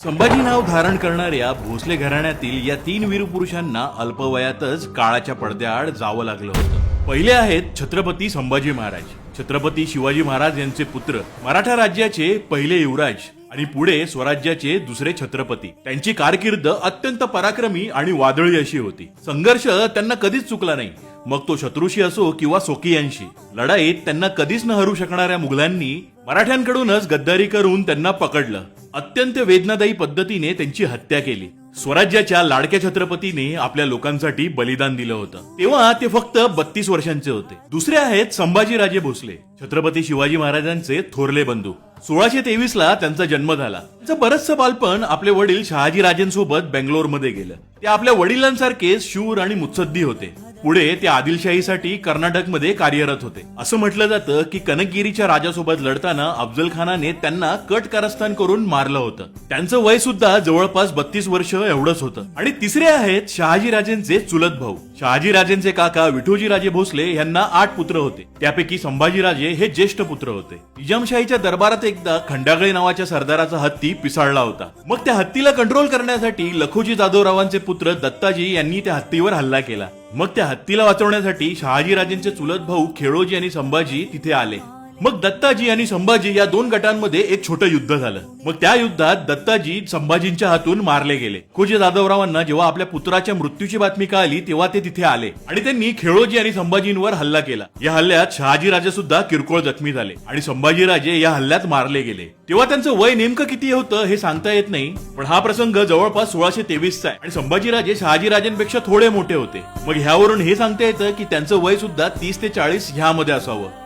संभाजी नाव धारण करणाऱ्या भोसले घराण्यातील या तीन वीर पुरुषांना अल्पवयातच काळाच्या पडद्याआड जावं लागलं होतं. पहिले आहेत छत्रपती संभाजी महाराज. छत्रपती शिवाजी महाराज यांचे पुत्र, मराठा राज्याचे पहिले युवराज आणि पुढे स्वराज्याचे दुसरे छत्रपती. त्यांची कारकीर्द अत्यंत पराक्रमी आणि वादळी अशी होती. संघर्ष त्यांना कधीच चुकला नाही, मग तो शत्रूशी असो किंवा स्वकीयांशी. लढाईत त्यांना कधीच न हरू शकणाऱ्या मुघलांनी मराठ्यांकडूनच गद्दारी करून त्यांना पकडलं. अत्यंत वेदनादायी पद्धतीने त्यांची हत्या केली. स्वराज्याच्या लाडक्या छत्रपतीने आपल्या लोकांसाठी बलिदान दिलं होतं. तेव्हा ते फक्त 32 वर्षांचे होते. दुसरे आहेत संभाजीराजे भोसले, छत्रपती शिवाजी महाराजांचे थोरले बंधू. 1623 ला त्यांचा जन्म झाला. त्यांचं बरचसं बालपण आपले वडील शहाजीराजेंसोबत बेंगलोरमध्ये गेलं. ते आपल्या वडिलांसारखे शूर आणि मुत्सद्दी होते. पुढे ते आदिलशाहीसाठी कर्नाटकमध्ये कार्यरत होते. असं म्हटलं जातं की कनकगिरीच्या राजासोबत लढताना अफजल खानाने त्यांना कट कारस्थान करून मारलं होतं. त्यांचं वय सुद्धा जवळपास 32 वर्ष एवढंच होतं. आणि तिसरे आहेत शहाजीराजेंचे चुलत भाऊ. शहाजीराजेंचे काका विठोजीराजे भोसले यांना 8 पुत्र होते. त्यापैकी संभाजीराजे हे ज्येष्ठ पुत्र होते. निजामशाहीच्या दरबारात एकदा खंडागळे नावाच्या सरदाराचा हत्ती पिसाळला होता. मग त्या हत्तीला कंट्रोल करण्यासाठी लखोजी जाधवरावांचे पुत्र दत्ताजी यांनी त्या हत्तीवर हल्ला केला. मग त्या हत्तीला वाचवण्यासाठी शहाजीराजेंचे चुलत भाऊ खेळोजी आणि संभाजी तिथे आले. मग दत्ताजी आणि संभाजी या दोन गटांमध्ये एक छोटं युद्ध झालं. मग त्या युद्धात दत्ताजी संभाजींच्या हातून मारले गेले. लखोजी जाधवरावांना जेव्हा आपल्या पुत्राच्या मृत्यूची बातमी कळाली तेव्हा ते तिथे आले आणि त्यांनी खेळोजी आणि संभाजींवर हल्ला केला. या हल्ल्यात शहाजीराजे सुद्धा किरकोळ जखमी झाले आणि संभाजीराजे या हल्ल्यात मारले गेले. तेव्हा त्यांचं वय नेमकं किती होतं हे सांगता येत नाही, पण हा प्रसंग जवळपास 1623 चा आहे आणि संभाजीराजे शहाजीराजेंपेक्षा थोडे मोठे होते. मग ह्यावरून हे सांगता येतं की त्यांचं वय सुद्धा 30 ते 40 ह्यामध्ये असावं.